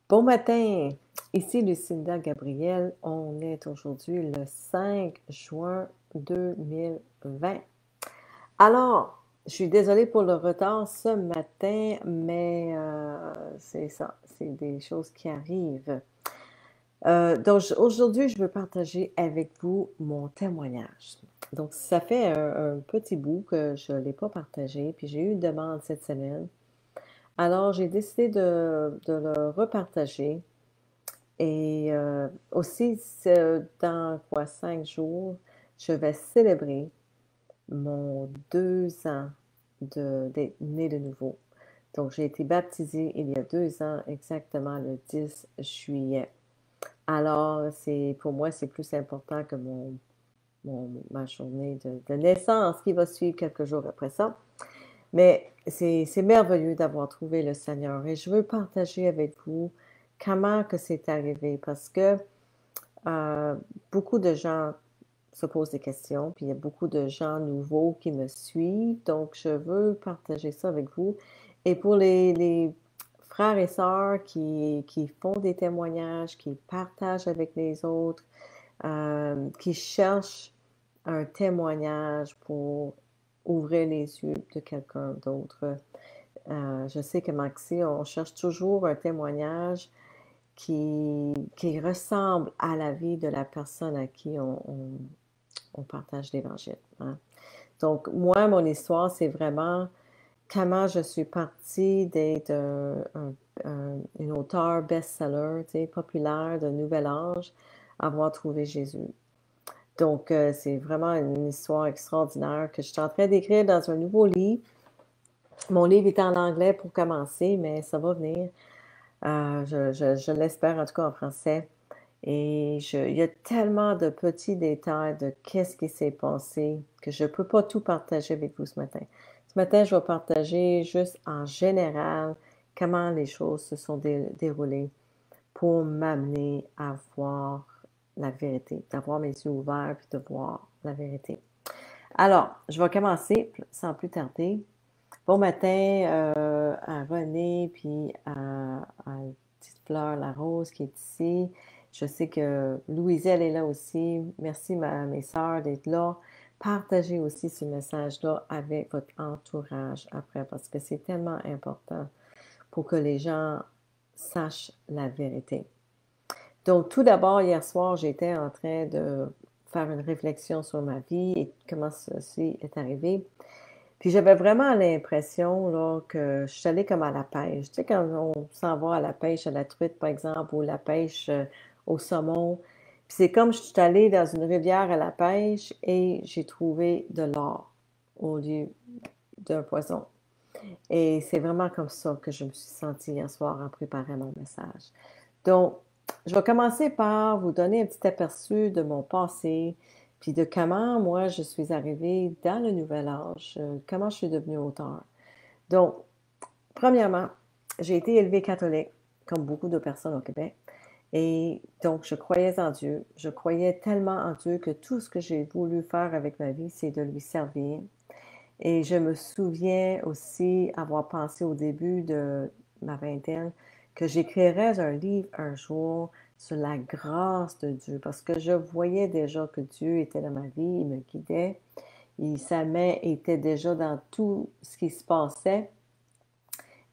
Bon matin, ici Lucinda Gabriel. On est aujourd'hui le 5 juin 2020. Alors, je suis désolée pour le retard ce matin, mais c'est ça, c'est des choses qui arrivent. Donc, aujourd'hui, je veux partager avec vous mon témoignage. Donc, ça fait un petit bout que je ne l'ai pas partagé, puis j'ai eu une demande cette semaine. Alors, j'ai décidé de le repartager. Et aussi, dans quoi, 5 jours, je vais célébrer mon 2 ans d'être né de nouveau. Donc, j'ai été baptisée il y a 2 ans, exactement le 10 juillet. Alors, pour moi, c'est plus important que ma journée de naissance qui va suivre quelques jours après ça. Mais c'est merveilleux d'avoir trouvé le Seigneur et je veux partager avec vous comment que c'est arrivé parce que euh, beaucoup de gens se posent des questions, puis il y a beaucoup de gens nouveaux qui me suivent, donc je veux partager ça avec vous. Et pour les frères et sœurs qui font des témoignages, qui partagent avec les autres, qui cherchent un témoignage pour ouvrir les yeux de quelqu'un d'autre. Je sais que Maxi, on cherche toujours un témoignage qui ressemble à la vie de la personne à qui on partage l'Évangile, hein. Donc, moi, mon histoire, c'est vraiment comment je suis partie d'être une auteure best-seller, tu sais, populaire de nouvel âge, à avoir trouvé Jésus. Donc, c'est vraiment une histoire extraordinaire que je suis en train d'écrire dans un nouveau livre. Mon livre est en anglais pour commencer, mais ça va venir. Je l'espère, en tout cas en français. Et il y a tellement de petits détails de qu'est-ce qui s'est passé que je ne peux pas tout partager avec vous ce matin. Ce matin, je vais partager juste en général comment les choses se sont déroulées pour m'amener à voir la vérité, d'avoir mes yeux ouverts puis de voir la vérité. Alors, je vais commencer sans plus tarder. Bon matin à René, puis à Petite Fleur La Rose qui est ici. Je sais que Louiselle est là aussi. Merci mes sœurs d'être là. Partagez aussi ce message-là avec votre entourage après parce que c'est tellement important pour que les gens sachent la vérité. Donc, tout d'abord, hier soir, j'étais en train de faire une réflexion sur ma vie et comment ceci est arrivé. Puis j'avais vraiment l'impression là, que je suis allée comme à la pêche. Tu sais, quand on s'en va à la pêche à la truite, par exemple, ou la pêche au saumon. Puis c'est comme je suis allée dans une rivière à la pêche et j'ai trouvé de l'or au lieu d'un poisson. Et c'est vraiment comme ça que je me suis sentie hier soir en préparant mon message. Donc, je vais commencer par vous donner un petit aperçu de mon passé, puis de comment moi je suis arrivée dans le nouvel âge, comment je suis devenue auteur. Donc, premièrement, j'ai été élevée catholique, comme beaucoup de personnes au Québec. Et donc, je croyais en Dieu. Je croyais tellement en Dieu que tout ce que j'ai voulu faire avec ma vie, c'est de lui servir. Et je me souviens aussi avoir pensé au début de ma vingtaine que j'écrirais un livre un jour sur la grâce de Dieu, parce que je voyais déjà que Dieu était dans ma vie, il me guidait, et sa main était déjà dans tout ce qui se passait,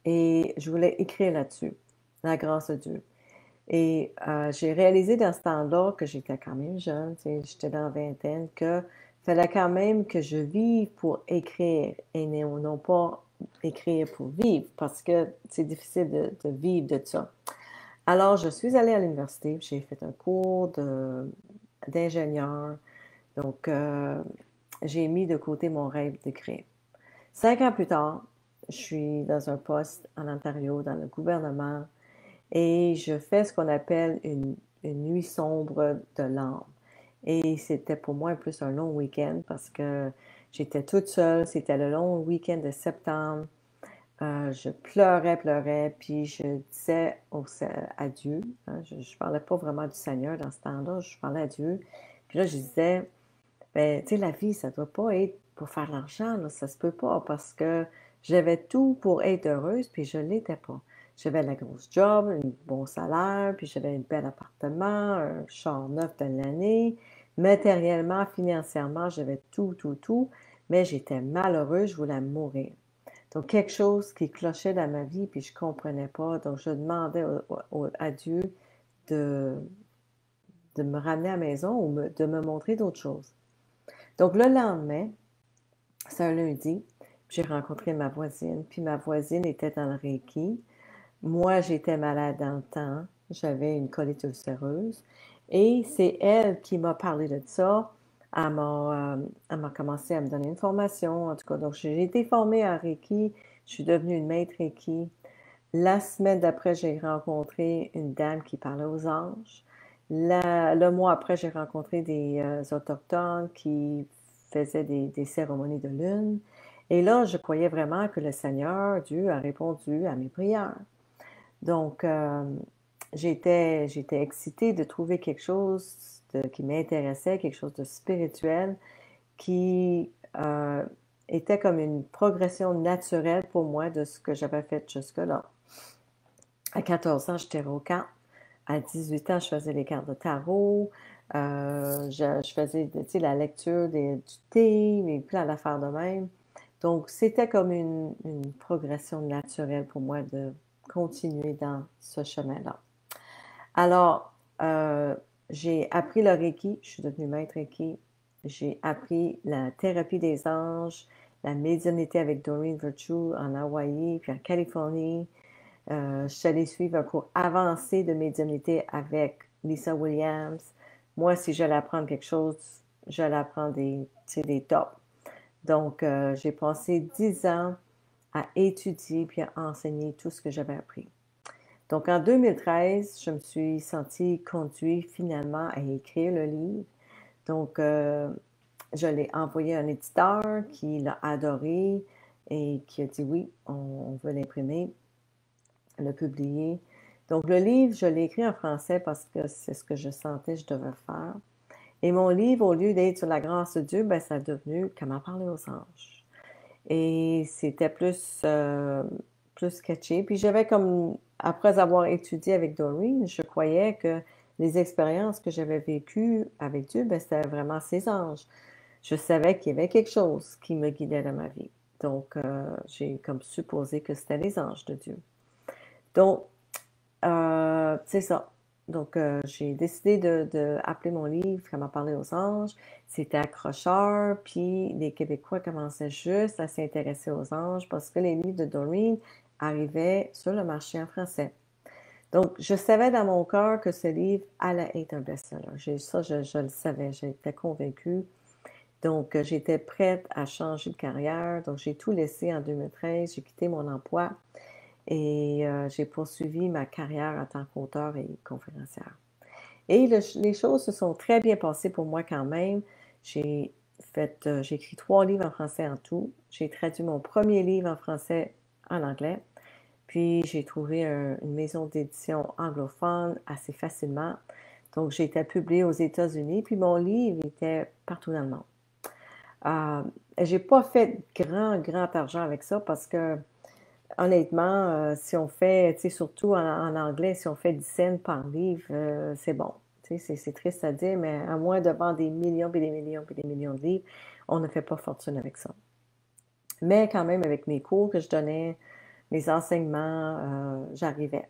et je voulais écrire là-dessus, la grâce de Dieu. Et j'ai réalisé dans ce temps-là que j'étais quand même jeune, tu sais, j'étais dans la vingtaine, que fallait quand même que je vive pour écrire et non pas écrire pour vivre, parce que c'est difficile de vivre de ça. Alors, je suis allée à l'université, j'ai fait un cours d'ingénieur, donc j'ai mis de côté mon rêve d'écrire. 5 ans plus tard, je suis dans un poste en Ontario, dans le gouvernement, et je fais ce qu'on appelle une nuit sombre de l'âme. Et c'était pour moi plus un long week-end parce que j'étais toute seule. C'était le long week-end de septembre. Je pleurais, puis je disais à Dieu, hein, je ne parlais pas vraiment du Seigneur dans ce temps-là, je parlais à Dieu. Puis là, je disais, ben, tu sais, la vie, ça ne doit pas être pour faire de l'argent, là, ça se peut pas parce que j'avais tout pour être heureuse, puis je ne l'étais pas. J'avais la grosse job, un bon salaire, puis j'avais un bel appartement, un char neuf de l'année. Matériellement, financièrement, j'avais tout, tout, tout, mais j'étais malheureuse, je voulais mourir. Donc, quelque chose qui clochait dans ma vie, puis je ne comprenais pas. Donc, je demandais à Dieu de, de me ramener à la maison ou de me montrer d'autres choses. Donc, le lendemain, c'est un lundi, j'ai rencontré ma voisine, puis ma voisine était dans le Reiki. Moi, j'étais malade dans le temps, j'avais une colite ulcéreuse, et c'est elle qui m'a parlé de ça. Elle m'a commencé à me donner une formation, en tout cas. Donc, j'ai été formée en Reiki, je suis devenue une maître Reiki. La semaine d'après, j'ai rencontré une dame qui parlait aux anges. Le mois après, j'ai rencontré des autochtones qui faisaient des cérémonies de lune. Et là, je croyais vraiment que le Seigneur, Dieu, a répondu à mes prières. Donc, j'étais excitée de trouver quelque chose qui m'intéressait, quelque chose de spirituel, qui était comme une progression naturelle pour moi de ce que j'avais fait jusque-là. À 14 ans, j'étais au cartes. À 18 ans, je faisais les cartes de tarot. Je faisais la lecture du thé, mais plein d'affaires de même. Donc, c'était comme une progression naturelle pour moi de continuer dans ce chemin-là. Alors, j'ai appris le Reiki, je suis devenue maître Reiki. J'ai appris la thérapie des anges, la médiumnité avec Doreen Virtue en Hawaï, puis en Californie. Je suis allée suivre un cours avancé de médiumnité avec Lisa Williams. Moi, si j'allais apprendre quelque chose, j'allais apprendre des tops. Donc, j'ai passé 10 ans à étudier puis à enseigner tout ce que j'avais appris. Donc, en 2013, je me suis sentie conduite finalement à écrire le livre. Donc, je l'ai envoyé à un éditeur qui l'a adoré et qui a dit oui, on veut l'imprimer, le publier. Donc, le livre, je l'ai écrit en français parce que c'est ce que je sentais que je devais faire. Et mon livre, au lieu d'être sur la grâce de Dieu, ben, ça a devenu Comment parler aux anges. Et c'était plus catchy. Puis j'avais comme, après avoir étudié avec Doreen, je croyais que les expériences que j'avais vécues avec Dieu, ben, c'était vraiment ses anges. Je savais qu'il y avait quelque chose qui me guidait dans ma vie. Donc, j'ai comme supposé que c'était les anges de Dieu. Donc, c'est ça. Donc, j'ai décidé d'appeler mon livre Comment parler aux anges. C'était accrocheur, puis les Québécois commençaient juste à s'intéresser aux anges parce que les livres de Doreen arrivaient sur le marché en français. Donc, je savais dans mon cœur que ce livre allait être un best-seller. Ça, je le savais, j'étais convaincue. Donc, j'étais prête à changer de carrière. Donc, j'ai tout laissé en 2013. J'ai quitté mon emploi. Et j'ai poursuivi ma carrière en tant qu'auteur et conférencière. Et les choses se sont très bien passées pour moi quand même. J'ai écrit 3 livres en français en tout. J'ai traduit mon premier livre en français en anglais. Puis j'ai trouvé une maison d'édition anglophone assez facilement. Donc j'ai été publiée aux États-Unis. Puis mon livre était partout dans le monde. J'ai pas fait grand argent avec ça parce que honnêtement, si on fait, tu sais, surtout en anglais, si on fait 10 cents par livre, c'est bon. Tu sais, c'est triste à dire, mais à moins de vendre des millions, puis des millions, puis des millions de livres, on ne fait pas fortune avec ça. Mais quand même, avec mes cours que je donnais, mes enseignements, j'arrivais.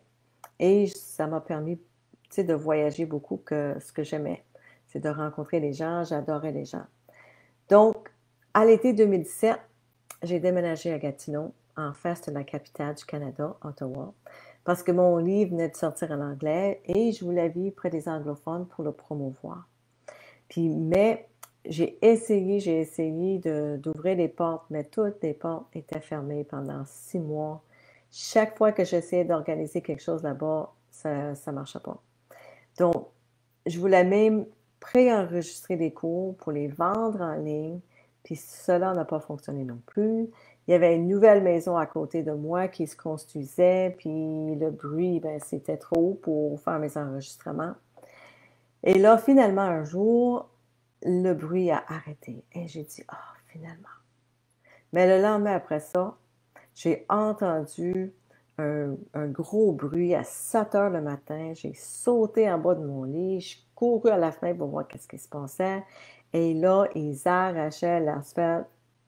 Et ça m'a permis, tu sais, de voyager beaucoup, que ce que j'aimais, c'est de rencontrer les gens, j'adorais les gens. Donc, à l'été 2017, j'ai déménagé à Gatineau, en face de la capitale du Canada, Ottawa, parce que mon livre venait de sortir en anglais et je voulais vivre près des anglophones pour le promouvoir. Mais j'ai essayé d'ouvrir les portes, mais toutes les portes étaient fermées pendant 6 mois. Chaque fois que j'essayais d'organiser quelque chose là-bas, ça ne marchait pas. Donc, je voulais même préenregistrer des cours pour les vendre en ligne, puis cela n'a pas fonctionné non plus. Il y avait une nouvelle maison à côté de moi qui se construisait, puis le bruit, ben, c'était trop pour faire mes enregistrements. Et là, finalement, un jour, le bruit a arrêté. Et j'ai dit, ah, finalement. Mais le lendemain après ça, j'ai entendu un gros bruit à 7 heures le matin. J'ai sauté en bas de mon lit, je suis courue à la fenêtre pour voir qu'est-ce qui se passait. Et là, ils arrachaient l'asphalte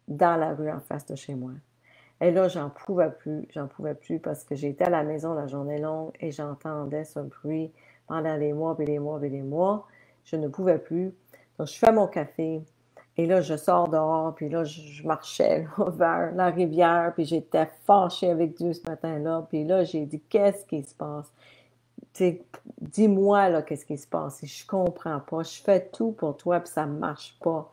dans la rue en face de chez moi. Et là, j'en pouvais plus parce que j'étais à la maison la journée longue et j'entendais ce bruit pendant des mois, puis des mois, puis des mois. Je ne pouvais plus. Donc, je fais mon café et là, je sors dehors, puis là, je marchais là, vers la rivière, puis j'étais fâchée avec Dieu ce matin-là. Puis là, j'ai dit, qu'est-ce qui se passe? Tu sais, dis-moi, là, qu'est-ce qui se passe? Et je comprends pas. Je fais tout pour toi, puis ça marche pas.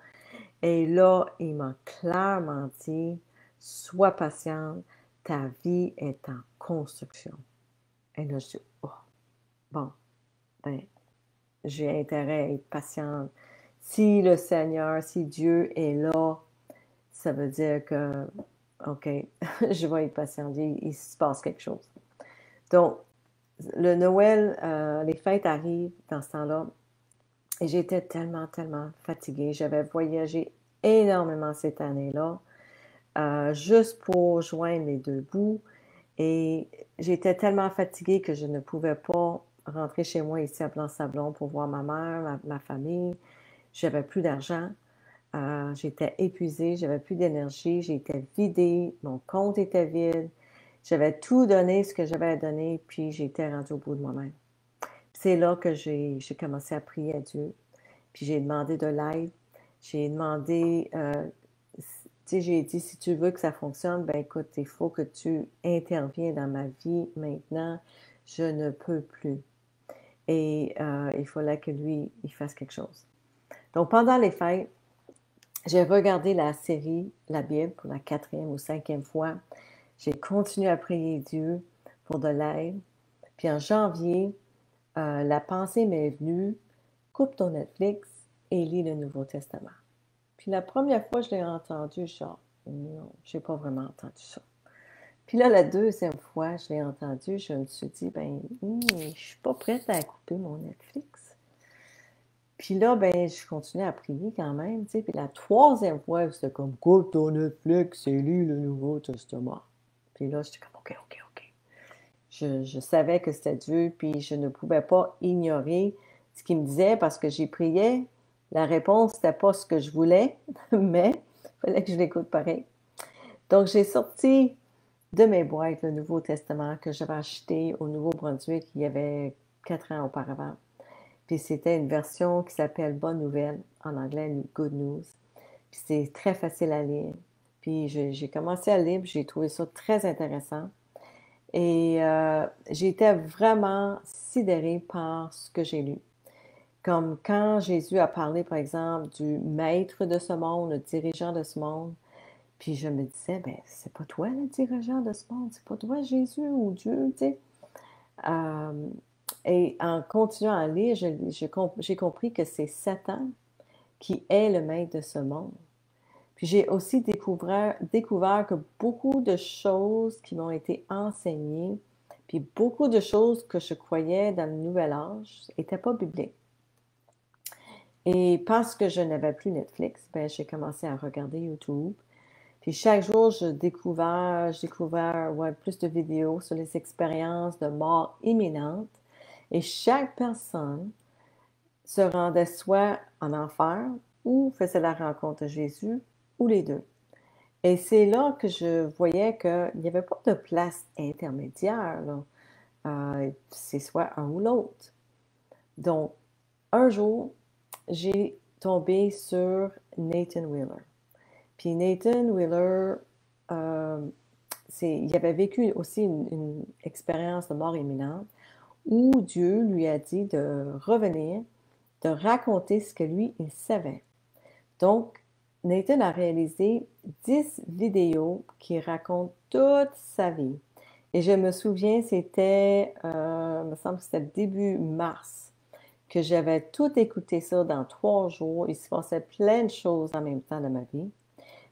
Et là, il m'a clairement dit, sois patiente, ta vie est en construction. Et là, je dis, oh, bon, ben, j'ai intérêt à être patiente. Si le Seigneur, si Dieu est là, ça veut dire que, OK, je vais être patiente, il se passe quelque chose. Donc, le Noël, les fêtes arrivent dans ce temps-là, et j'étais tellement, tellement fatiguée. J'avais voyagé énormément cette année-là, juste pour joindre les deux bouts. Et j'étais tellement fatiguée que je ne pouvais pas rentrer chez moi ici à Blanc-Sablon pour voir ma mère, ma famille. J'avais plus d'argent. J'étais épuisée, j'avais plus d'énergie, j'étais vidée, mon compte était vide. J'avais tout donné ce que j'avais à donner, puis j'étais rendue au bout de moi-même. C'est là que j'ai commencé à prier à Dieu, puis j'ai demandé de l'aide. J'ai demandé, tu sais, j'ai dit, si tu veux que ça fonctionne, ben écoute, il faut que tu interviennes dans ma vie maintenant. Je ne peux plus. Et il fallait que lui, il fasse quelque chose. Donc, pendant les fêtes, j'ai regardé la série, la Bible, pour la 4e ou 5e fois. J'ai continué à prier Dieu pour de l'aide. Puis en janvier, la pensée m'est venue, coupe ton Netflix et lis le Nouveau Testament. Puis la première fois que je l'ai entendu, genre, non, je n'ai pas vraiment entendu ça. Puis là, la deuxième fois, je l'ai entendu, je me suis dit, ben, je suis pas prête à couper mon Netflix. Puis là, ben, je continuais à prier quand même, tu sais. Puis la troisième fois, c'était comme, coupe ton Netflix et lis le Nouveau Testament. Puis là, j'étais comme, OK, OK, OK. Je savais que c'était Dieu, puis je ne pouvais pas ignorer ce qu'il me disait parce que j'y priais. La réponse, c'était pas ce que je voulais, mais il fallait que je l'écoute pareil. Donc, j'ai sorti de mes boîtes le Nouveau Testament que j'avais acheté au Nouveau-Brunswick il y avait 4 ans auparavant. Puis c'était une version qui s'appelle Bonne Nouvelle, en anglais Good News. Puis c'est très facile à lire. Puis j'ai commencé à lire, puis j'ai trouvé ça très intéressant. Et j'étais vraiment sidérée par ce que j'ai lu. Comme quand Jésus a parlé, par exemple, du maître de ce monde, le dirigeant de ce monde, puis je me disais, ben, c'est pas toi le dirigeant de ce monde, c'est pas toi Jésus ou Dieu, tu sais. Euh, et en continuant à lire, j'ai compris que c'est Satan qui est le maître de ce monde. Puis j'ai aussi découvert que beaucoup de choses qui m'ont été enseignées, puis beaucoup de choses que je croyais dans le Nouvel Âge, n'étaient pas bibliques. Et parce que je n'avais plus Netflix, ben, j'ai commencé à regarder YouTube. Puis chaque jour, je découvert ouais, plus de vidéos sur les expériences de mort imminente. Et chaque personne se rendait soit en enfer ou faisait la rencontre de Jésus, ou les deux. Et c'est là que je voyais qu'il n'y avait pas de place intermédiaire, là. C'est soit un ou l'autre. Donc, un jour, j'ai tombé sur Nathan Wheeler. Puis Nathan Wheeler, euh, il avait vécu aussi une expérience de mort imminente où Dieu lui a dit de revenir, de raconter ce que lui, il savait. Donc, Nathan a réalisé 10 vidéos qui racontent toute sa vie. Et je me souviens, il me semble que c'était début mars, que j'avais tout écouté ça dans 3 jours. Il se passait plein de choses en même temps dans ma vie.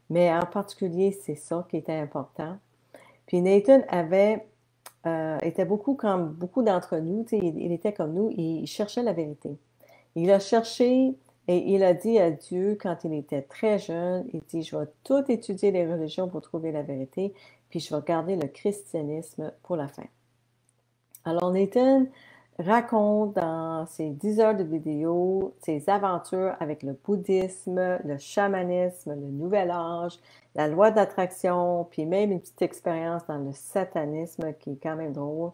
Mais en particulier, c'est ça qui était important. Puis Nathan était beaucoup comme beaucoup d'entre nous, tu sais, il était comme nous, il cherchait la vérité. Il a cherché et il a dit à Dieu quand il était très jeune, il dit, je vais tout étudier les religions pour trouver la vérité. puis je vais garder le christianisme pour la fin. Alors, Nathan raconte dans ses 10 heures de vidéo ses aventures avec le bouddhisme, le chamanisme, le nouvel âge, la loi d'attraction, puis même une petite expérience dans le satanisme qui est quand même drôle.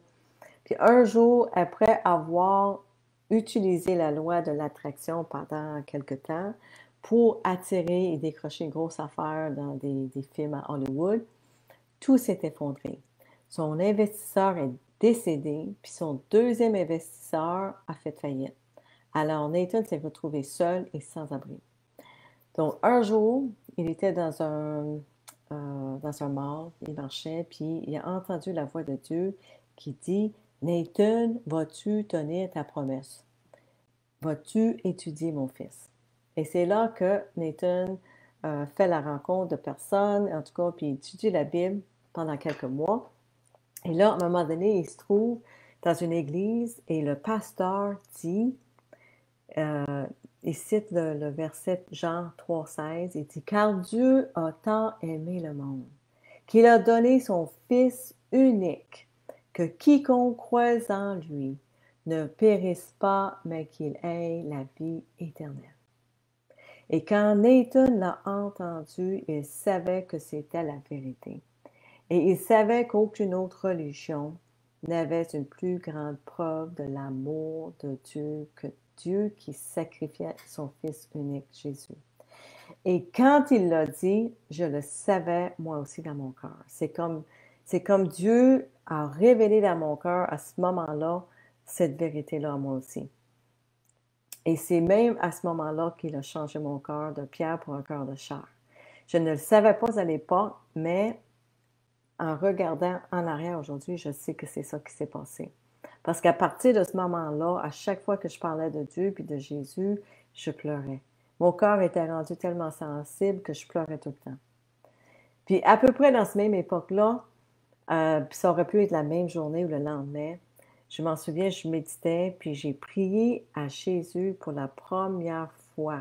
Puis un jour, après avoir utilisé la loi de l'attraction pendant quelque temps pour attirer et décrocher une grosse affaire dans des films à Hollywood, tout s'est effondré. Son investisseur est décédé, puis son deuxième investisseur a fait faillite. Alors Nathan s'est retrouvé seul et sans abri. Donc un jour, il était dans un mall, il marchait, puis il a entendu la voix de Dieu qui dit, Nathan, vas-tu tenir ta promesse? Vas-tu étudier mon fils? Et c'est là que Nathan fait la rencontre de personnes, en tout cas, puis il étudie la Bible pendant quelques mois. Et là, à un moment donné, il se trouve dans une église et le pasteur dit, il cite le verset Jean 3,16, il dit, car Dieu a tant aimé le monde, qu'il a donné son Fils unique, que quiconque croise en lui ne périsse pas, mais qu'il ait la vie éternelle. Et quand Nathan l'a entendu, il savait que c'était la vérité. Et il savait qu'aucune autre religion n'avait une plus grande preuve de l'amour de Dieu que Dieu qui sacrifiait son Fils unique, Jésus. Et quand il l'a dit, je le savais moi aussi dans mon cœur. C'est comme Dieu a révélé dans mon cœur à ce moment-là cette vérité-là à moi aussi. Et c'est même à ce moment-là qu'il a changé mon cœur de pierre pour un cœur de chair. Je ne le savais pas à l'époque, mais en regardant en arrière aujourd'hui, je sais que c'est ça qui s'est passé. Parce qu'à partir de ce moment-là, à chaque fois que je parlais de Dieu puis de Jésus, je pleurais. Mon cœur était rendu tellement sensible que je pleurais tout le temps. Puis à peu près dans cette même époque-là, puis ça aurait pu être la même journée ou le lendemain, je m'en souviens, je méditais, puis j'ai prié à Jésus pour la première fois,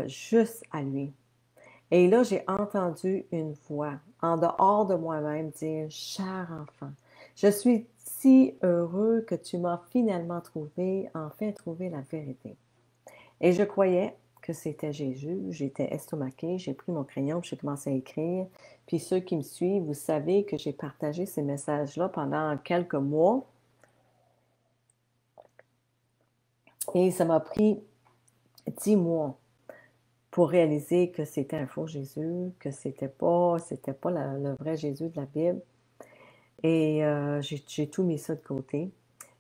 juste à lui. Et là, j'ai entendu une voix en dehors de moi-même dire, cher enfant, je suis si heureux que tu m'as finalement enfin trouvé la vérité. Et je croyais que c'était Jésus. J'étais estomaquée, j'ai pris mon crayon, j'ai commencé à écrire. Puis ceux qui me suivent, vous savez que j'ai partagé ces messages-là pendant quelques mois. Et ça m'a pris 10 mois pour réaliser que c'était un faux Jésus, que c'était pas le vrai Jésus de la Bible. Et j'ai tout mis ça de côté.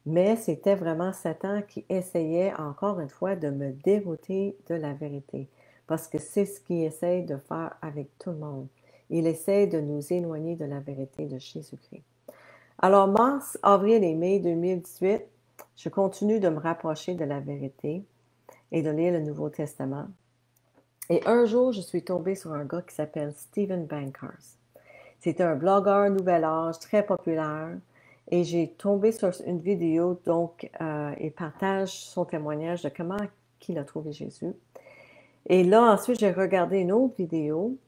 Mais c'était vraiment Satan qui essayait encore une fois de me dérouter de la vérité. Parce que c'est ce qu'il essaie de faire avec tout le monde. Il essaie de nous éloigner de la vérité de Jésus-Christ. Alors, mars, avril et mai 2018, je continue de me rapprocher de la vérité et de lire le Nouveau Testament. Et un jour, je suis tombée sur un gars qui s'appelle Stephen Bankhurst. C'est un blogueur nouvel âge très populaire et j'ai tombé sur une vidéo, donc il partage son témoignage de comment il a trouvé Jésus. Et là, ensuite, j'ai regardé une autre vidéo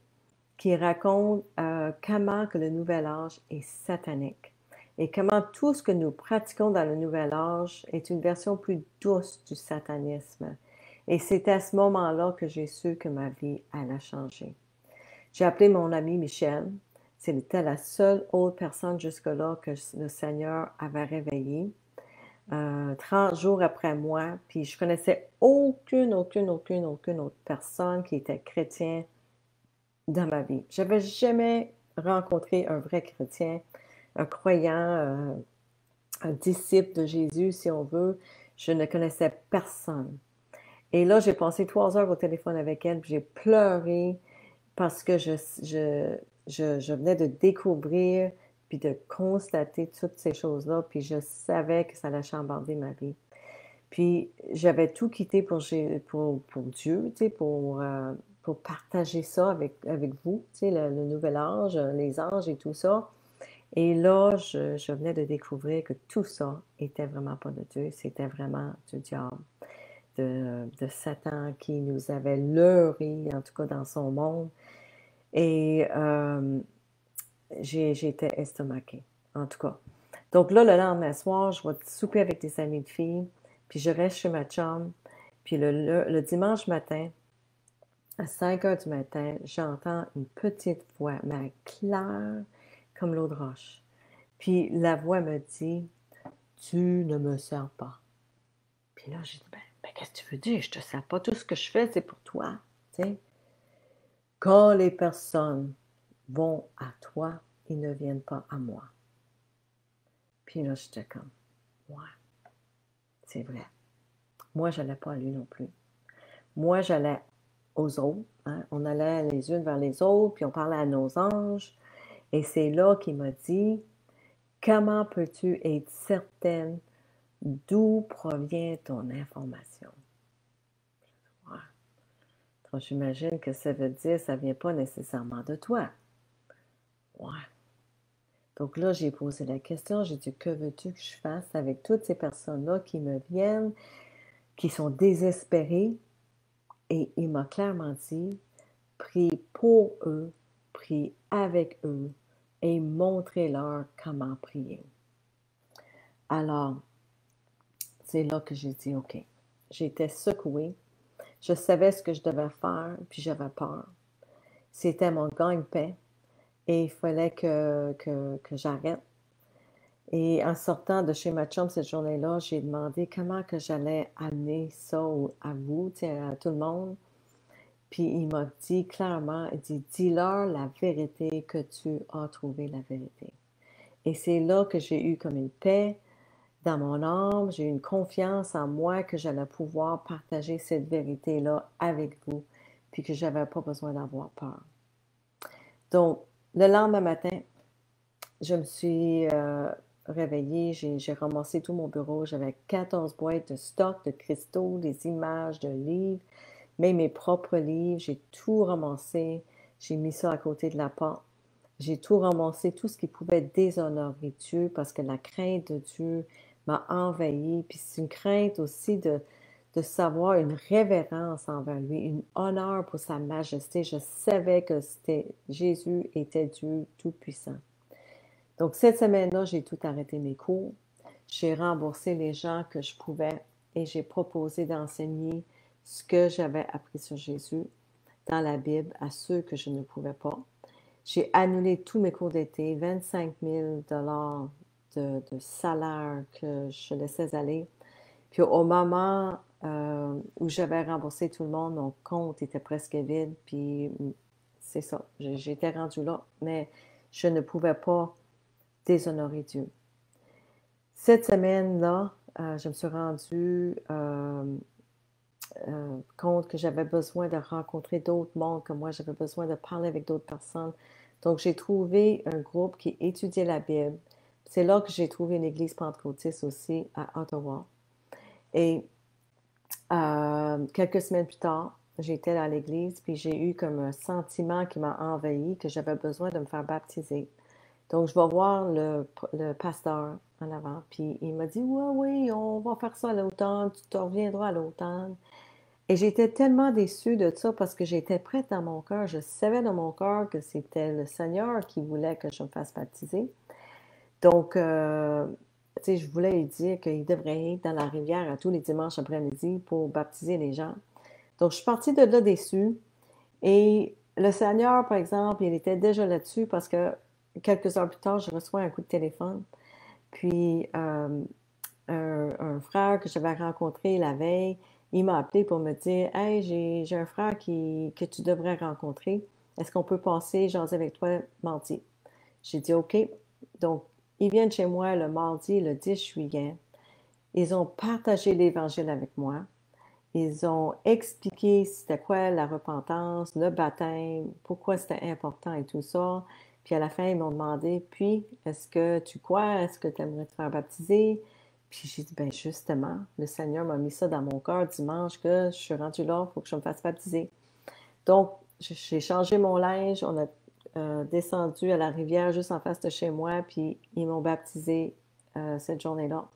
qui raconte comment que le nouvel âge est satanique et comment tout ce que nous pratiquons dans le nouvel âge est une version plus douce du satanisme. Et c'est à ce moment-là que j'ai su que ma vie allait changer. J'ai appelé mon ami Michel. C'était la seule autre personne jusque-là que le Seigneur avait réveillée. 30 jours après moi, puis je connaissais aucune autre personne qui était chrétienne dans ma vie. Je n'avais jamais rencontré un vrai chrétien, un croyant, un disciple de Jésus, si on veut. Je ne connaissais personne. Et là, j'ai passé 3 heures au téléphone avec elle, puis j'ai pleuré parce que je venais de découvrir puis de constater toutes ces choses-là, puis je savais que ça allait chambarder ma vie. Puis j'avais tout quitté pour Dieu, tu sais, pour partager ça avec vous, tu sais, le nouvel âge, les anges et tout ça. Et là, je venais de découvrir que tout ça était vraiment pas de Dieu, c'était vraiment du diable, de Satan qui nous avait leurrés, en tout cas dans son monde. Et j'étais estomaquée, en tout cas. Donc là, le lendemain soir, je vais souper avec des amis de filles, puis je reste chez ma chum, puis le dimanche matin, à 5 heures du matin, j'entends une petite voix, mais claire comme l'eau de roche. Puis la voix me dit, tu ne me sers pas. Puis là, j'ai dit, ben, qu'est-ce que tu veux dire? Je te sers pas. Tout ce que je fais, c'est pour toi. Tu sais? Quand les personnes vont à toi, ils ne viennent pas à moi. Puis là, j'étais comme, ouais, c'est vrai. Moi, je n'allais pas à lui non plus. Moi, j'allais aux autres. Hein? On allait les unes vers les autres, puis on parlait à nos anges. Et c'est là qu'il m'a dit, comment peux-tu être certaine d'où provient ton information? Ouais. Donc, j'imagine que ça veut dire que ça ne vient pas nécessairement de toi. Ouais. Donc là, j'ai posé la question, j'ai dit, que veux-tu que je fasse avec toutes ces personnes-là qui me viennent, qui sont désespérées? Et il m'a clairement dit, prie pour eux, prie avec eux et montrez-leur comment prier. Alors, c'est là que j'ai dit, OK. J'étais secouée. Je savais ce que je devais faire, puis j'avais peur. C'était mon gagne-pain et il fallait que j'arrête. Et en sortant de chez ma chum cette journée-là, j'ai demandé comment que j'allais amener ça à vous, à tout le monde. Puis il m'a dit clairement, il dit, dis-leur la vérité que tu as trouvé la vérité. Et c'est là que j'ai eu comme une paix dans mon âme, j'ai eu une confiance en moi que j'allais pouvoir partager cette vérité-là avec vous, puis que je n'avais pas besoin d'avoir peur. Donc, le lendemain matin, je me suis réveillée, j'ai ramassé tout mon bureau, j'avais 14 boîtes de stock, de cristaux, des images, de livres, même mes propres livres, j'ai tout ramassé, j'ai mis ça à côté de la porte. J'ai tout ramassé, tout ce qui pouvait déshonorer Dieu, parce que la crainte de Dieu m'a envahi. Puis c'est une crainte aussi de savoir une révérence envers lui, une honneur pour sa majesté. Je savais que Jésus était Dieu tout-puissant. Donc cette semaine-là, j'ai tout arrêté mes cours. J'ai remboursé les gens que je pouvais et j'ai proposé d'enseigner ce que j'avais appris sur Jésus dans la Bible à ceux que je ne pouvais pas. J'ai annulé tous mes cours d'été, 25 000 de salaire que je laissais aller. Puis au moment où j'avais remboursé tout le monde, mon compte était presque vide. Puis c'est ça, j'étais rendue là, mais je ne pouvais pas déshonorer Dieu. Cette semaine-là, je me suis rendue compte que j'avais besoin de rencontrer d'autres mondes comme moi, j'avais besoin de parler avec d'autres personnes. Donc, j'ai trouvé un groupe qui étudiait la Bible. C'est là que j'ai trouvé une église pentecôtiste aussi à Ottawa. Et quelques semaines plus tard, j'étais dans l'église, puis j'ai eu comme un sentiment qui m'a envahi, que j'avais besoin de me faire baptiser. Donc, je vais voir le pasteur en avant, puis il m'a dit, ouais, oui, on va faire ça à l'automne, tu te reviendras à l'automne. Et j'étais tellement déçue de ça parce que j'étais prête dans mon cœur. Je savais dans mon cœur que c'était le Seigneur qui voulait que je me fasse baptiser. Donc, tu sais, je voulais lui dire qu'il devrait être dans la rivière à tous les dimanches après-midi pour baptiser les gens. Donc, je suis partie de là déçue. Et le Seigneur, par exemple, il était déjà là-dessus parce que quelques heures plus tard, je reçois un coup de téléphone. Puis, un frère que j'avais rencontré la veille, il m'a appelé pour me dire, hey, j'ai un frère que tu devrais rencontrer. Est-ce qu'on peut passer, jaser avec toi mardi? J'ai dit OK. Donc, ils viennent chez moi le mardi, le 10 juillet. Ils ont partagé l'Évangile avec moi. Ils ont expliqué c'était quoi la repentance, le baptême, pourquoi c'était important et tout ça. Puis à la fin, ils m'ont demandé, puis, est-ce que tu crois? Est-ce que tu aimerais te faire baptiser? Puis j'ai dit, ben justement, le Seigneur m'a mis ça dans mon cœur dimanche que je suis rendue là, il faut que je me fasse baptiser. Donc, j'ai changé mon linge, on a descendu à la rivière juste en face de chez moi, puis ils m'ont baptisé cette journée-là.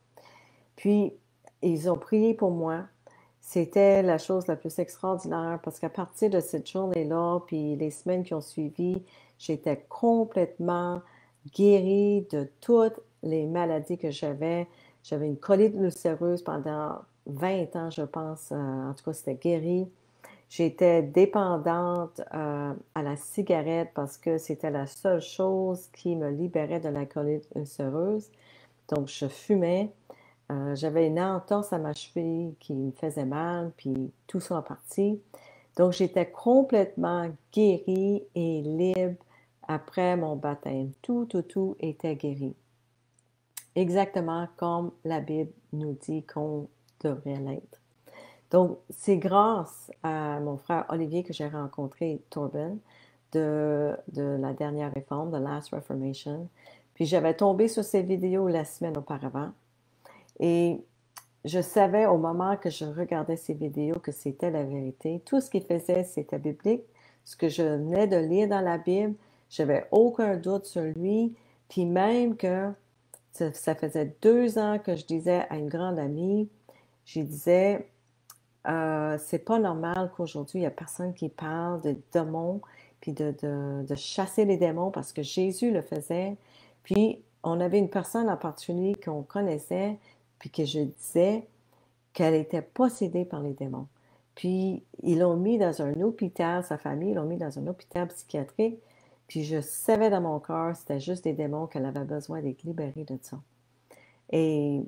Puis, ils ont prié pour moi. C'était la chose la plus extraordinaire parce qu'à partir de cette journée-là, puis les semaines qui ont suivi, J'étais complètement guérie de toutes les maladies que j'avais. J'avais une colite ulcéreuse pendant 20 ans, je pense. En tout cas, c'était guéri. J'étais dépendante à la cigarette parce que c'était la seule chose qui me libérait de la colite ulcéreuse. Donc, je fumais. J'avais une entorse à ma cheville qui me faisait mal, puis tout ça en partie. Donc, j'étais complètement guérie et libre après mon baptême. Tout était guéri. Exactement comme la Bible nous dit qu'on devrait l'être. Donc, c'est grâce à mon frère Olivier que j'ai rencontré Torben de la dernière réforme, de Last Reformation. Puis j'avais tombé sur ses vidéos la semaine auparavant. Et je savais au moment que je regardais ces vidéos que c'était la vérité. Tout ce qu'il faisait, c'était biblique. Ce que je venais de lire dans la Bible, j'avais aucun doute sur lui. Puis même que ça faisait 2 ans que je disais à une grande amie, je disais, c'est pas normal qu'aujourd'hui, il n'y a personne qui parle de démons, puis de chasser les démons parce que Jésus le faisait. Puis on avait une personne en particulier qu'on connaissait, puis que je disais qu'elle était possédée par les démons. Puis ils l'ont mis dans un hôpital, sa famille, ils l'ont mis dans un hôpital psychiatrique. Puis je savais dans mon cœur, c'était juste des démons qu'elle avait besoin d'être libérée de ça. Et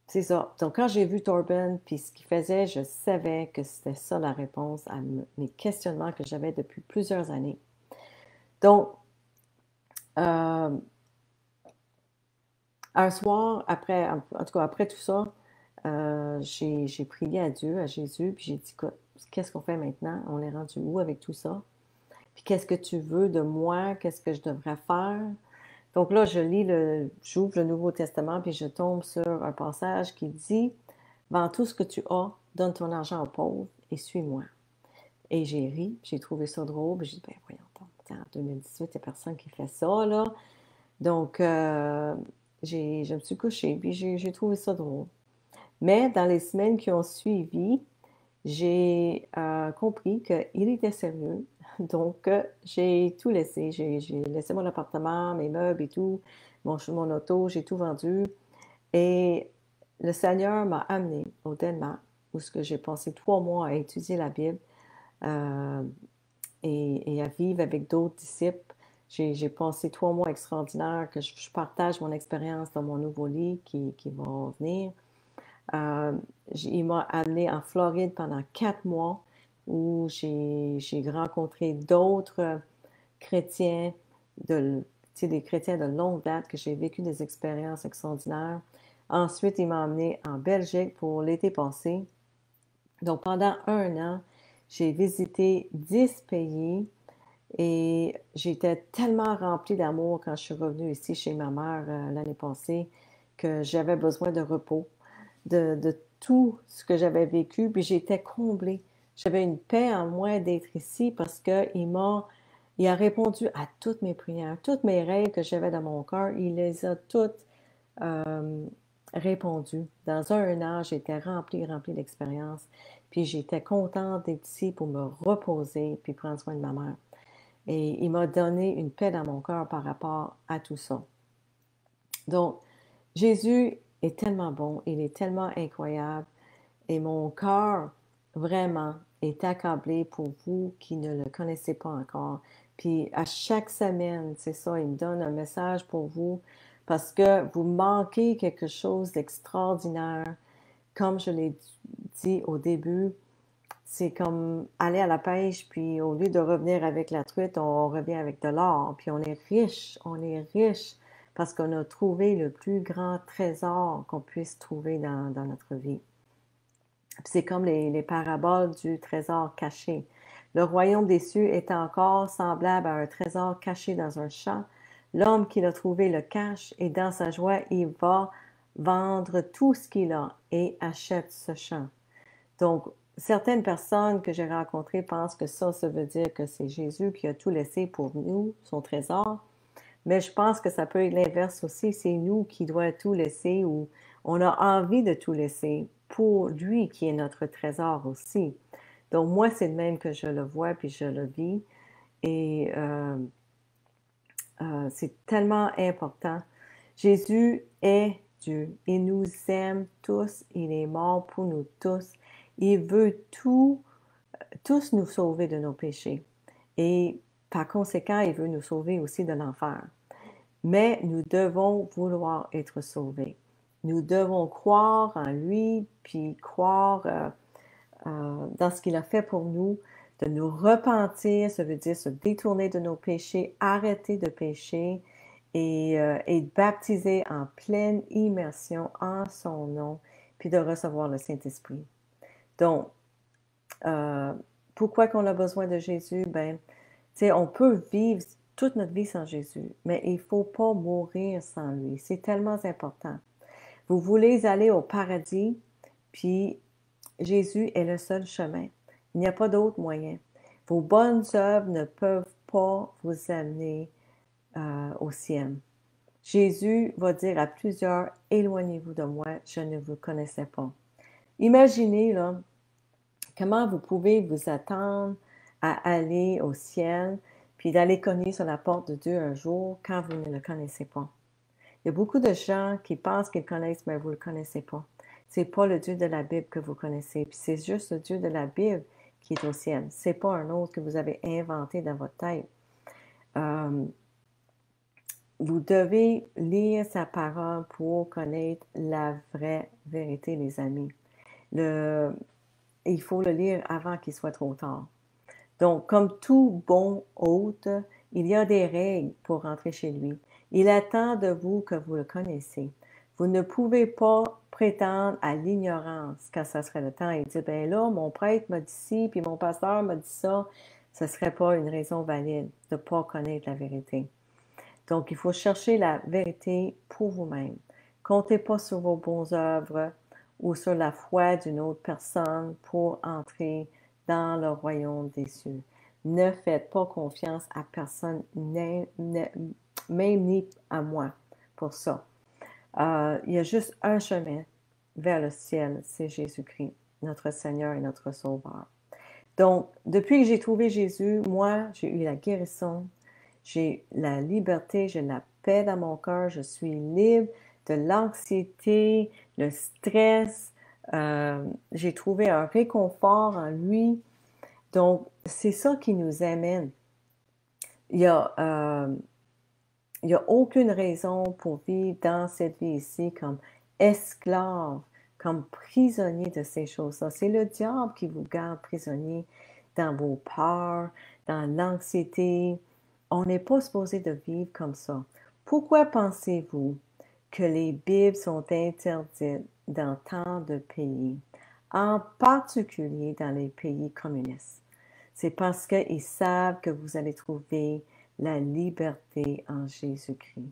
c'est ça. Donc, quand j'ai vu Torben, puis ce qu'il faisait, je savais que c'était ça la réponse à mes questionnements que j'avais depuis plusieurs années. Donc, un soir, en tout cas, après tout ça, j'ai prié à Dieu, à Jésus, puis j'ai dit, écoute, qu'est-ce qu'on fait maintenant? On est rendu où avec tout ça? Puis qu'est-ce que tu veux de moi? Qu'est-ce que je devrais faire? Donc là, j'ouvre le Nouveau Testament, puis je tombe sur un passage qui dit, vends tout ce que tu as, donne ton argent aux pauvres et suis-moi. Et j'ai ri, j'ai trouvé ça drôle, puis j'ai dit, ben voyons donc, en 2018, il n'y a personne qui fait ça, là. Donc, je me suis couchée, puis j'ai trouvé ça drôle. Mais dans les semaines qui ont suivi, j'ai compris qu'il était sérieux. Donc, j'ai tout laissé. J'ai laissé mon appartement, mes meubles et tout, mon auto, j'ai tout vendu. Et le Seigneur m'a amené au Danemark, où j'ai passé 3 mois à étudier la Bible euh, et à vivre avec d'autres disciples. J'ai passé 3 mois extraordinaires que je partage mon expérience dans mon nouveau livre qui va venir. Euh, il m'a amené en Floride pendant 4 mois où j'ai rencontré d'autres chrétiens, des chrétiens de longue date que j'ai vécu des expériences extraordinaires. Ensuite, il m'a emmené en Belgique pour l'été passé. Donc, pendant un an, j'ai visité 10 pays et j'étais tellement remplie d'amour quand je suis revenue ici chez ma mère l'année passée que j'avais besoin de repos, de tout ce que j'avais vécu, puis j'étais comblée. J'avais une paix en moi d'être ici parce il a répondu à toutes mes prières, toutes mes rêves que j'avais dans mon cœur, il les a toutes euh, répondues. Dans un an, j'étais remplie d'expérience, puis j'étais contente d'être ici pour me reposer, puis prendre soin de ma mère. Et il m'a donné une paix dans mon cœur par rapport à tout ça. Donc, Jésus est tellement bon, il est tellement incroyable et mon cœur vraiment est accablé pour vous qui ne le connaissez pas encore. Puis à chaque semaine, c'est ça, il me donne un message pour vous parce que vous manquez quelque chose d'extraordinaire. Comme je l'ai dit au début, c'est comme aller à la pêche, puis au lieu de revenir avec la truite, on revient avec de l'or. Puis on est riche parce qu'on a trouvé le plus grand trésor qu'on puisse trouver dans notre vie. C'est comme les paraboles du trésor caché. Le royaume des cieux est encore semblable à un trésor caché dans un champ. L'homme qui l'a trouvé le cache et dans sa joie, il va vendre tout ce qu'il a et achète ce champ. Donc, certaines personnes que j'ai rencontrées pensent que ça veut dire que c'est Jésus qui a tout laissé pour nous, son trésor. Mais je pense que ça peut être l'inverse aussi. C'est nous qui doit tout laisser ou on a envie de tout laisser pour lui qui est notre trésor aussi. Donc moi, c'est le même que je le vois puis je le vis. Et c'est tellement important. Jésus est Dieu. Il nous aime tous. Il est mort pour nous tous. Il veut tous nous sauver de nos péchés. Et par conséquent, il veut nous sauver aussi de l'enfer. Mais nous devons vouloir être sauvés. Nous devons croire en lui, puis croire dans ce qu'il a fait pour nous, de nous repentir, ça veut dire se détourner de nos péchés, arrêter de pécher et être baptisé en pleine immersion en son nom, puis de recevoir le Saint-Esprit. Donc, euh, pourquoi qu'on a besoin de Jésus? Ben, tu sais, on peut vivre toute notre vie sans Jésus, mais il ne faut pas mourir sans lui. C'est tellement important. Vous voulez aller au paradis, puis Jésus est le seul chemin. Il n'y a pas d'autre moyen. Vos bonnes œuvres ne peuvent pas vous amener au ciel. Jésus va dire à plusieurs, éloignez-vous de moi, je ne vous connaissais pas. Imaginez là, comment vous pouvez vous attendre à aller au ciel, puis d'aller cogner sur la porte de Dieu un jour quand vous ne le connaissez pas. Il y a beaucoup de gens qui pensent qu'ils connaissent, mais vous ne le connaissez pas. C'est pas le Dieu de la Bible que vous connaissez. Puis c'est juste le Dieu de la Bible qui est au ciel. C'est pas un autre que vous avez inventé dans votre tête. Vous devez lire sa parole pour connaître la vraie vérité, les amis. Il faut le lire avant qu'il soit trop tard. Donc, comme tout bon hôte, il y a des règles pour rentrer chez lui. Il attend de vous que vous le connaissez. Vous ne pouvez pas prétendre à l'ignorance quand ça serait le temps et dire, ben là, mon prêtre m'a dit ci, puis mon pasteur m'a dit ça. Ce ne serait pas une raison valide de ne pas connaître la vérité. Donc, il faut chercher la vérité pour vous-même. Comptez pas sur vos bonnes œuvres ou sur la foi d'une autre personne pour entrer dans le royaume des cieux. Ne faites pas confiance à personne, même ni à moi, pour ça. Il y a juste un chemin vers le ciel, c'est Jésus-Christ, notre Seigneur et notre Sauveur. Donc, depuis que j'ai trouvé Jésus, moi, j'ai eu la guérison, j'ai la liberté, j'ai la paix dans mon cœur, je suis libre de l'anxiété, le stress. J'ai trouvé un réconfort en lui. Donc, c'est ça qui nous amène. Il y a, il n'y a aucune raison pour vivre dans cette vie ici comme esclave, comme prisonnier de ces choses-là. C'est le diable qui vous garde prisonnier dans vos peurs, dans l'anxiété. On n'est pas supposé de vivre comme ça. Pourquoi pensez-vous que les Bibles sont interdites dans tant de pays, en particulier dans les pays communistes? C'est parce qu'ils savent que vous allez trouver la liberté en Jésus-Christ.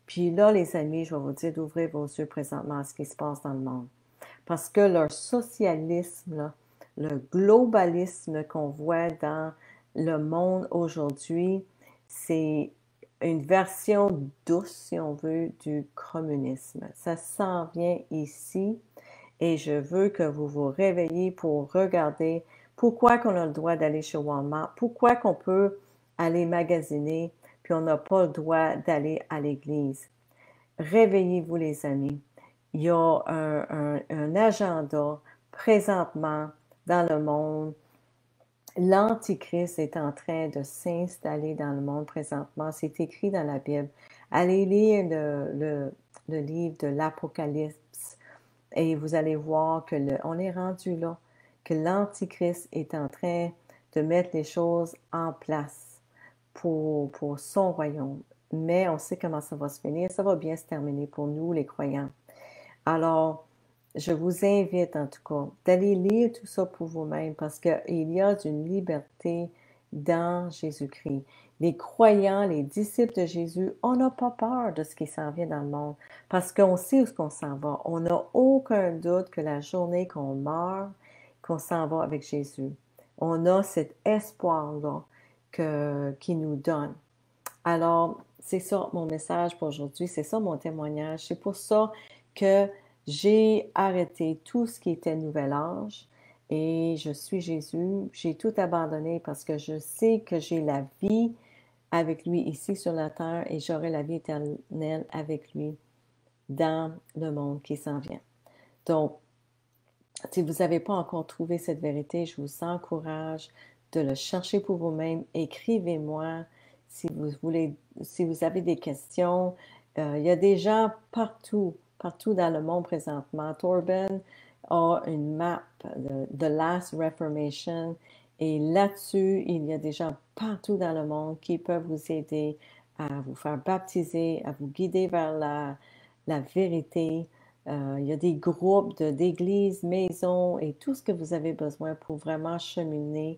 Puis là, les amis, je vais vous dire d'ouvrir vos yeux présentement à ce qui se passe dans le monde. Parce que leur socialisme, là, le globalisme qu'on voit dans le monde aujourd'hui, c'est une version douce, si on veut, du communisme. Ça s'en vient ici et je veux que vous vous réveillez pour regarder pourquoi qu'on a le droit d'aller chez Walmart, pourquoi qu'on peut aller magasiner, puis on n'a pas le droit d'aller à l'église. Réveillez-vous, les amis. Il y a un agenda présentement dans le monde. L'Antichrist est en train de s'installer dans le monde présentement. C'est écrit dans la Bible. Allez lire le livre de l'Apocalypse et vous allez voir que on est rendu là, que l'Antichrist est en train de mettre les choses en place pour son royaume. Mais on sait comment ça va se finir. Ça va bien se terminer pour nous, les croyants. Alors, je vous invite en tout cas d'aller lire tout ça pour vous-même parce qu'il y a une liberté dans Jésus-Christ. Les croyants, les disciples de Jésus, on n'a pas peur de ce qui s'en vient dans le monde parce qu'on sait où est-ce qu'on s'en va. On n'a aucun doute que la journée qu'on meurt, qu'on s'en va avec Jésus. On a cet espoir-là qu'il nous donne. Alors, c'est ça mon message pour aujourd'hui, c'est ça mon témoignage. C'est pour ça que j'ai arrêté tout ce qui était nouvel âge et je suis Jésus. J'ai tout abandonné parce que je sais que j'ai la vie avec lui ici sur la terre et j'aurai la vie éternelle avec lui dans le monde qui s'en vient. Donc, si vous n'avez pas encore trouvé cette vérité, je vous encourage de le chercher pour vous-même. Écrivez-moi si vous voulez, si vous avez des questions. Il y a des gens partout, partout dans le monde présentement. Torben a une map de The Last Reformation et là-dessus, il y a des gens partout dans le monde qui peuvent vous aider à vous faire baptiser, à vous guider vers la vérité. Il y a des groupes d'églises, maisons et tout ce que vous avez besoin pour vraiment cheminer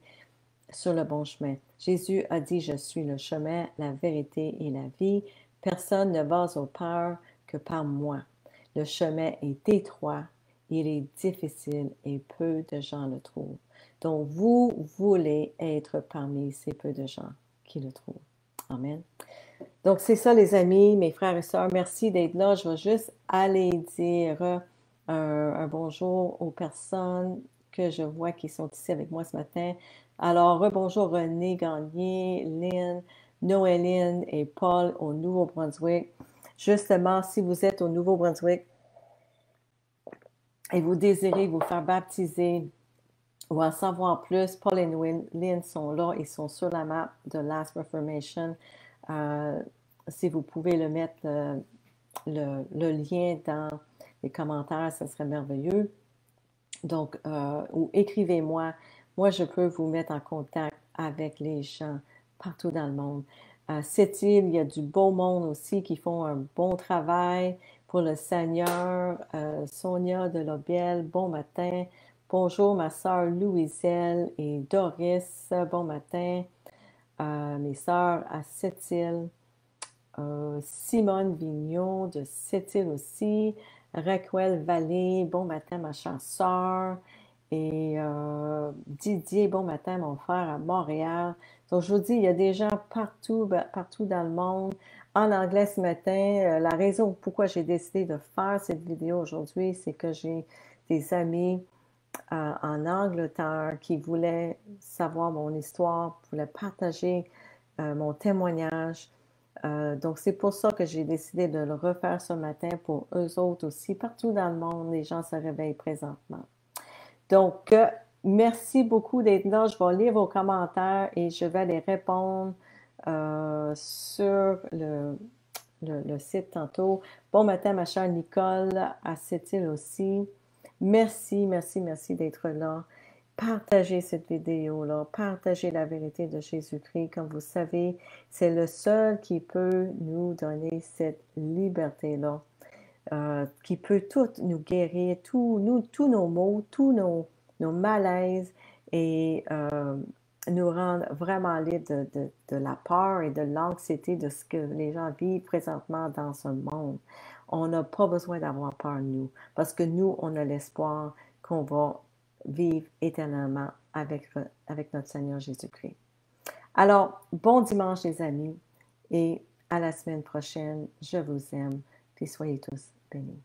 sur le bon chemin. Jésus a dit, je suis le chemin, la vérité et la vie. Personne ne va au Père que par moi. Le chemin est étroit, il est difficile et peu de gens le trouvent. Donc, vous voulez être parmi ces peu de gens qui le trouvent. Amen. Donc, c'est ça, les amis, mes frères et sœurs. Merci d'être là. Je vais juste aller dire un bonjour aux personnes que je vois qui sont ici avec moi ce matin. Alors, bonjour René Gagné, Lynn, Noéline et Paul au Nouveau-Brunswick. Justement, si vous êtes au Nouveau-Brunswick et vous désirez vous faire baptiser ou en savoir plus, Paul et Noéline sont là. Ils sont sur la map de Last Reformation. Si vous pouvez le mettre, le lien dans les commentaires, ce serait merveilleux. Donc, ou écrivez-moi. Moi, je peux vous mettre en contact avec les gens partout dans le monde. Cette île, il y a du beau monde aussi qui font un bon travail pour le Seigneur. Sonia de Lobel, bon matin. Bonjour, ma sœur Louiselle et Doris, bon matin. Mes sœurs à Sept-Îles. Simone Vignon de Sept-Îles aussi, Raquel Vallée, bon matin ma chère sœur, et Didier, bon matin mon frère à Montréal. Donc je vous dis, il y a des gens partout, partout dans le monde. En anglais ce matin, la raison pourquoi j'ai décidé de faire cette vidéo aujourd'hui, c'est que j'ai des amis en Angleterre qui voulaient savoir mon histoire, voulaient partager mon témoignage. Donc, c'est pour ça que j'ai décidé de le refaire ce matin pour eux autres aussi. Partout dans le monde, les gens se réveillent présentement. Donc, merci beaucoup d'être là. Je vais lire vos commentaires et je vais les répondre sur le site tantôt. Bon matin, ma chère Nicole, à Sept-Îles aussi. Merci, merci, merci d'être là. Partagez cette vidéo-là, partagez la vérité de Jésus-Christ. Comme vous savez, c'est le seul qui peut nous donner cette liberté-là, qui peut tout nous guérir, tous nos maux, tous nos malaises et nous rendre vraiment libres de la peur et de l'anxiété de ce que les gens vivent présentement dans ce monde. On n'a pas besoin d'avoir peur, nous, parce que nous, on a l'espoir qu'on va vivre éternellement avec notre Seigneur Jésus-Christ. Alors, bon dimanche les amis et à la semaine prochaine. Je vous aime. Puis soyez tous bénis.